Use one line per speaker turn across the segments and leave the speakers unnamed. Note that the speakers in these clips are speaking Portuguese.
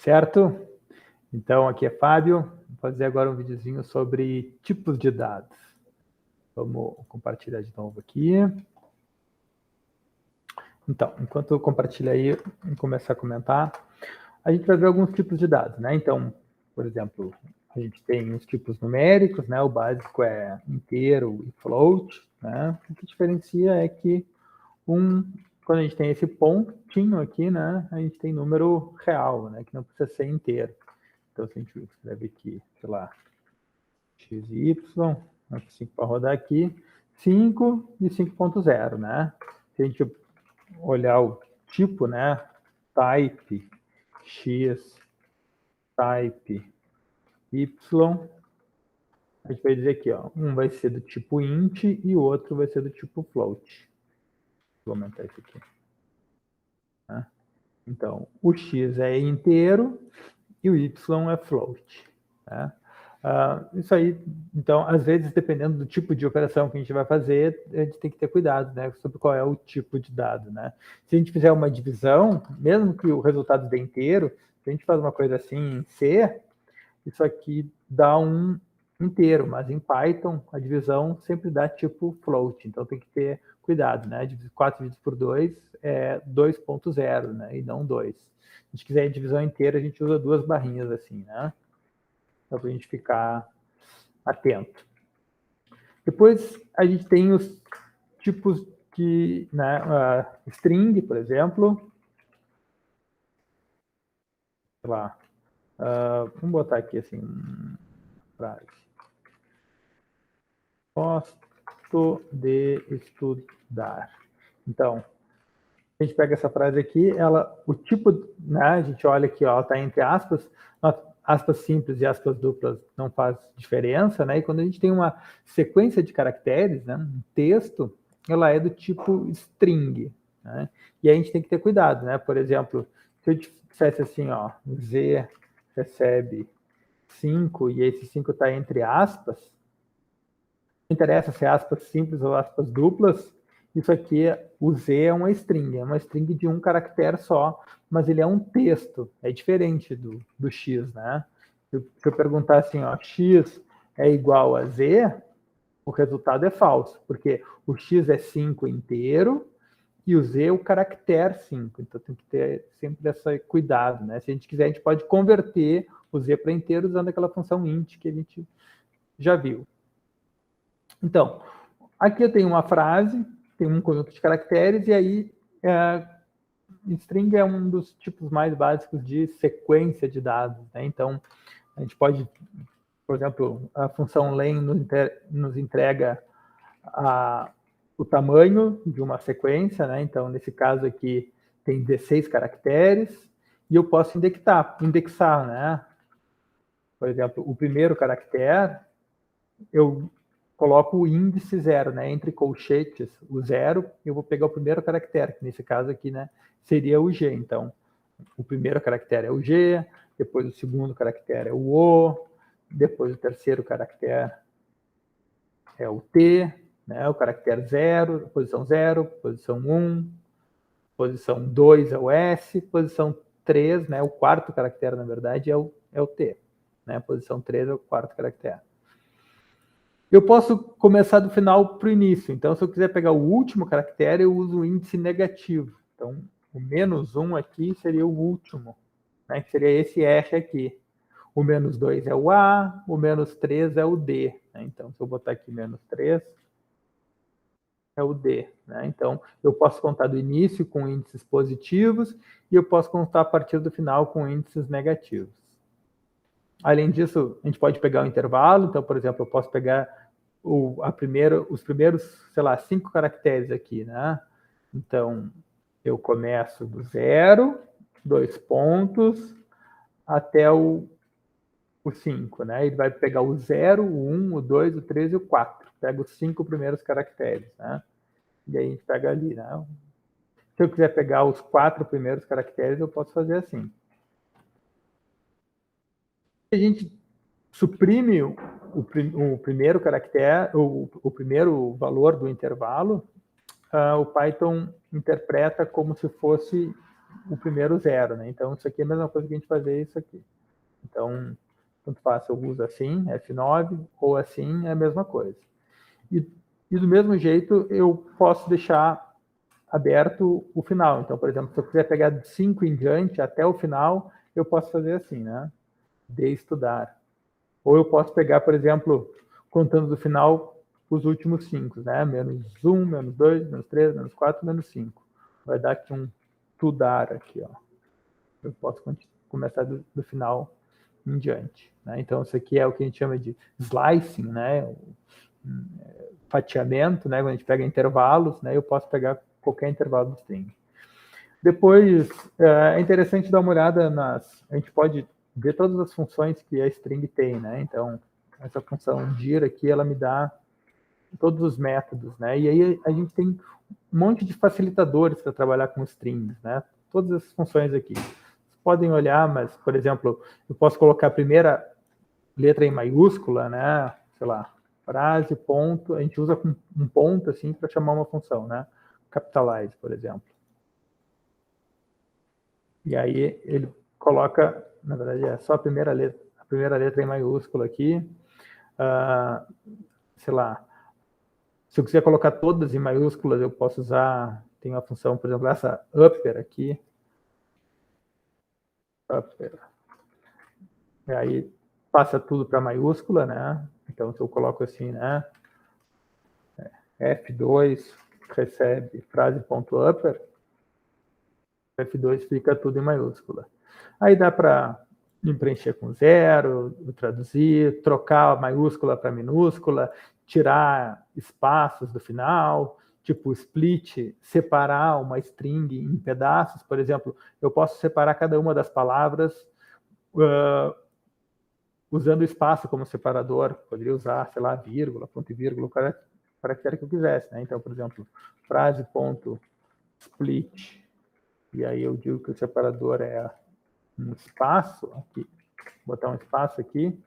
Certo? Então, aqui é Fábio. Vou fazer agora um videozinho sobre tipos de dados. Vamos compartilhar de novo aqui. Então, enquanto eu compartilho aí, vamos começar a comentar. A gente vai ver alguns tipos de dados, né? Então, por exemplo, a gente tem os tipos numéricos, né? O básico é inteiro e float, né? O que diferencia é que quando a gente tem esse pontinho aqui, né? A gente tem número real, né? Que não precisa ser inteiro. Então, se a gente escreve aqui, sei lá, x e y, 5 para rodar aqui, 5 e 5.0, né? Se a gente olhar o tipo, né? Type x, type y, a gente vai dizer aqui, ó, um vai ser do tipo int e o outro vai ser do tipo float. Vou aumentar isso aqui. Né? Então, o x é inteiro e o y é float. Né? Isso aí, então, às vezes, dependendo do tipo de operação que a gente vai fazer, a gente tem que ter cuidado, né, sobre qual é o tipo de dado, né? Se a gente fizer uma divisão, mesmo que o resultado dê inteiro, se a gente faz uma coisa assim em C, isso aqui dá um inteiro, mas em Python a divisão sempre dá tipo float, então tem que ter cuidado, né? 4 dividido por 2 é 2.0, né? E não 2. Se a gente quiser a divisão inteira, a gente usa 2 barrinhas assim, né? Então, para a gente ficar atento. Depois, a gente tem os tipos de string, por exemplo. Sei lá. Vamos botar aqui assim, frase. Gosto de estudar. Então, a gente pega essa frase aqui, o tipo, né, a gente olha aqui, ó, tá entre aspas, aspas simples e aspas duplas não faz diferença, né? E quando a gente tem uma sequência de caracteres, né, um texto, ela é do tipo string, né? E a gente tem que ter cuidado, né? Por exemplo, se eu dissesse assim, ó, Z recebe 5 e esse 5 está entre aspas, não interessa se é aspas simples ou aspas duplas, isso aqui, o Z é uma string de um caractere só, mas ele é um texto, é diferente do X, né? Se eu perguntar assim, ó, X é igual a Z, o resultado é falso, porque o X é 5 inteiro e o Z é o caractere 5, então tem que ter sempre esse cuidado, né? Se a gente quiser, a gente pode converter o Z para inteiro usando aquela função int que a gente já viu. Então, aqui eu tenho uma frase, tem um conjunto de caracteres, e aí string é um dos tipos mais básicos de sequência de dados, né? Então, a gente pode, por exemplo, a função len nos entrega o tamanho de uma sequência, né? Então, nesse caso aqui, tem 16 caracteres, e eu posso indexar, né? Por exemplo, o primeiro caractere, eu coloco o índice 0, né? Entre colchetes, o 0, eu vou pegar o primeiro caractere, que nesse caso aqui, né, seria o G. Então, o primeiro caractere é o G, depois o segundo caractere é o O, depois o terceiro caractere é o T, né? O caractere 0, posição 1, posição 2 é o S, posição 3, né? O quarto caractere, na verdade, é o T. Né? Posição 3 é o quarto caractere. Eu posso começar do final para o início. Então, se eu quiser pegar o último caractere, eu uso o índice negativo. Então, o -1 aqui seria o último, né? Que seria esse R aqui. O -2 é o A, o -3 é o D. Né? Então, se eu botar aqui -3, é o D. Né? Então, eu posso contar do início com índices positivos e eu posso contar a partir do final com índices negativos. Além disso, a gente pode pegar o intervalo. Então, por exemplo, eu posso pegar os primeiros, sei lá, 5 caracteres aqui, né? Então, eu começo do 0, 2 pontos, até o 5, né? Ele vai pegar o 0, o 1, o 2, o 3 e o 4. Pega os 5 primeiros caracteres, né? E aí a gente pega ali, né? Se eu quiser pegar os 4 primeiros caracteres, eu posso fazer assim. A gente suprime o primeiro caractere, o primeiro valor do intervalo, o Python interpreta como se fosse o primeiro zero, né? Então, isso aqui é a mesma coisa que a gente fazer isso aqui. Então, tanto faz, eu uso assim, F9, ou assim, é a mesma coisa. E do mesmo jeito, eu posso deixar aberto o final. Então, por exemplo, se eu quiser pegar de 5 em diante até o final, eu posso fazer assim, né? De estudar. Ou eu posso pegar, por exemplo, contando do final os últimos 5, né? Menos 1, menos 2, menos 3, menos 4, menos 5. Vai dar aqui um tudar aqui, ó. Eu posso começar do final em diante, né? Então, isso aqui é o que a gente chama de slicing, né? Fatiamento, né? Quando a gente pega intervalos, né? Eu posso pegar qualquer intervalo do string. Depois, é interessante dar uma olhada a gente pode ver todas as funções que a string tem, né? Então, essa função dir aqui, ela me dá todos os métodos, né? E aí a gente tem um monte de facilitadores para trabalhar com strings, né? Todas as funções aqui. Vocês podem olhar, mas, por exemplo, eu posso colocar a primeira letra em maiúscula, né? Sei lá, frase, ponto, a gente usa com um ponto, assim, para chamar uma função, né? Capitalize, por exemplo. E aí ele coloca, na verdade, é só a primeira letra em maiúscula aqui. Sei lá, se eu quiser colocar todas em maiúsculas, eu posso usar, tem uma função, por exemplo, essa upper aqui. Upper. E aí passa tudo para maiúscula, né? Então, se eu coloco assim, né? F2 recebe frase.upper, F2 fica tudo em maiúscula. Aí dá para preencher com zero, traduzir, trocar a maiúscula para minúscula, tirar espaços do final, tipo split, separar uma string em pedaços. Por exemplo, eu posso separar cada uma das palavras usando espaço como separador. Poderia usar, sei lá, vírgula, ponto e vírgula, caractere que eu quisesse, né? Então, por exemplo, frase.split, e aí eu digo que o separador é um espaço aqui, botar um espaço aqui,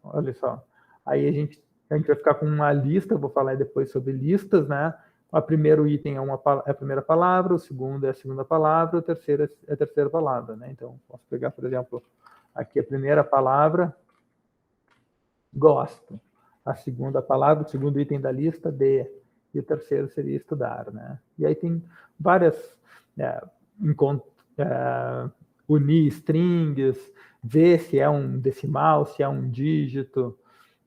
olha só. Aí a gente vai ficar com uma lista, eu vou falar depois sobre listas, né? O primeiro item é a primeira palavra, o segundo é a segunda palavra, o terceiro é a terceira palavra, né? Então, posso pegar, por exemplo, aqui a primeira palavra, gosto. A segunda palavra, o segundo item da lista, de. E o terceiro seria estudar, né? E aí tem várias... unir strings, ver se é um decimal, se é um dígito,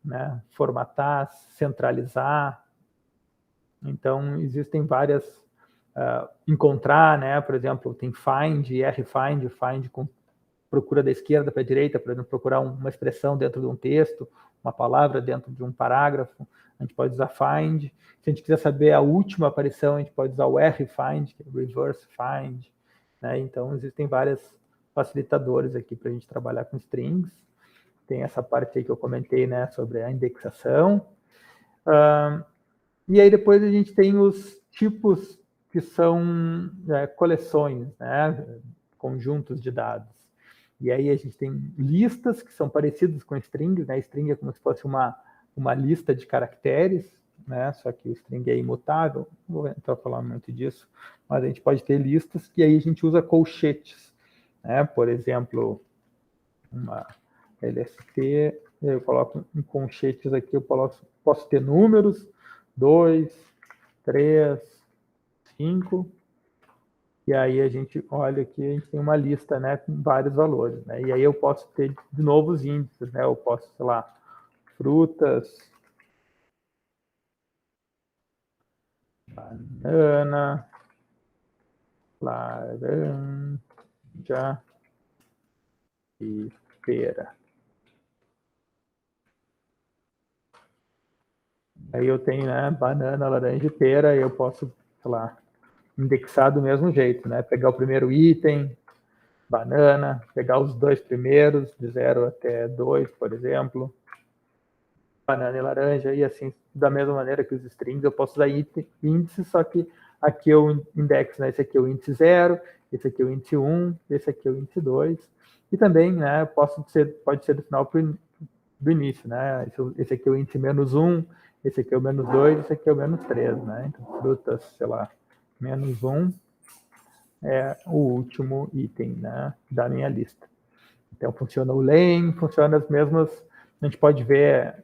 né? Formatar, centralizar. Então, existem várias... encontrar, né? Por exemplo, tem find e rfind, find com procura da esquerda para a direita, por exemplo, procurar uma expressão dentro de um texto, uma palavra dentro de um parágrafo, a gente pode usar find. Se a gente quiser saber a última aparição, a gente pode usar o rfind, que é reverse find, né? Então, existem vários facilitadores aqui para a gente trabalhar com strings. Tem essa parte aí que eu comentei, né, sobre a indexação. E aí depois a gente tem os tipos que são coleções, né, conjuntos de dados. E aí a gente tem listas que são parecidas com strings, né? String é como se fosse uma lista de caracteres, né? Só que o string é imutável, não vou entrar a falar muito disso, mas a gente pode ter listas que aí a gente usa colchetes, né? Por exemplo, uma LST, eu coloco em colchetes aqui, eu posso ter números, 2, 3, 5, e aí a gente olha aqui, a gente tem uma lista, né, com vários valores, né? E aí eu posso ter de novo os índices, né? Eu posso, sei lá, frutas, banana, laranja e pera. Aí eu tenho, né, banana, laranja e pera, e eu posso, sei lá, indexar do mesmo jeito, né? Pegar o primeiro item, banana, pegar os dois primeiros, de 0 até 2, por exemplo, banana e laranja, e assim, da mesma maneira que os strings, eu posso usar índice, só que aqui eu indexo, né? Esse aqui é o índice 0, esse aqui é o índice 1, esse aqui é o índice 2, e também, né, pode ser do final do início, né? Esse aqui é o índice menos 1, esse aqui é o menos 2, esse aqui é o menos 3, né? Então, frutas, sei lá, menos 1, é o último item, né, da minha lista. Então, funciona o len, funciona as mesmas... A gente pode ver,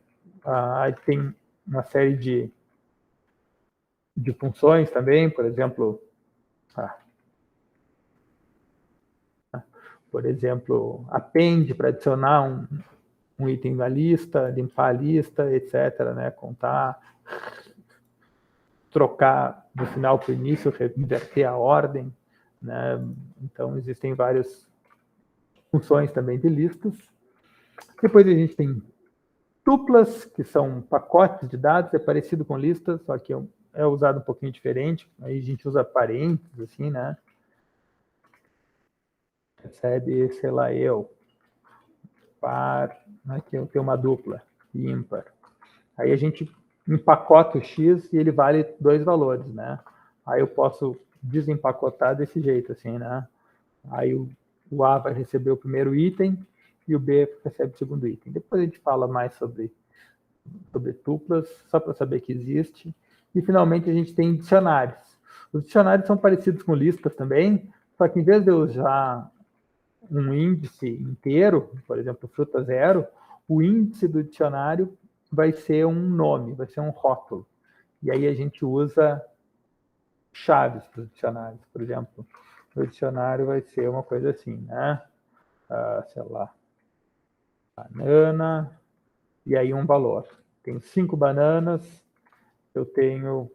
tem uma série de funções também, por exemplo, append para adicionar um item na lista, limpar a lista, etc., né, contar, trocar do final para o início, inverter a ordem, né? Então, existem várias funções também de listas. Depois a gente tem tuplas, que são pacotes de dados, é parecido com listas, só que é usado um pouquinho diferente. Aí a gente usa parênteses, assim, né? Recebe, sei lá, par, né? Que eu tenho uma dupla, ímpar. Aí a gente empacota o X e ele vale 2 valores, né? Aí eu posso desempacotar desse jeito, assim, né? Aí o A vai receber o primeiro item e o B recebe o segundo item. Depois a gente fala mais sobre tuplas, só para saber que existe. E, finalmente, a gente tem dicionários. Os dicionários são parecidos com listas também, só que em vez de eu usar um índice inteiro, por exemplo, fruta zero, o índice do dicionário vai ser um nome, vai ser um rótulo. E aí a gente usa chaves para os dicionários. Por exemplo, o dicionário vai ser uma coisa assim, né? Sei lá, banana, e aí um valor. Tenho 5 bananas, eu tenho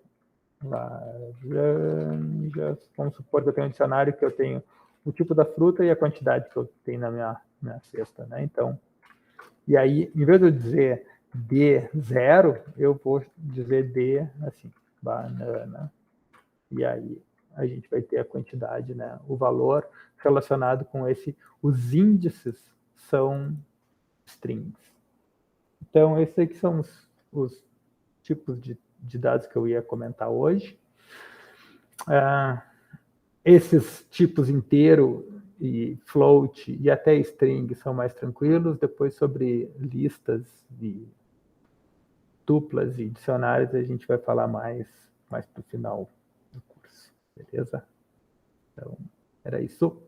laranjas, vamos supor que eu tenho um dicionário que eu tenho o tipo da fruta e a quantidade que eu tenho na minha cesta, né? Então, e aí, em vez de eu dizer D0, eu vou dizer D, assim, banana. E aí a gente vai ter a quantidade, né? O valor relacionado com esse. Os índices são strings. Então, esses aqui são os tipos de dados que eu ia comentar hoje. Esses tipos inteiro e float e até string são mais tranquilos. Depois, sobre listas e duplas e dicionários, a gente vai falar mais para o final do curso. Beleza? Então, era isso.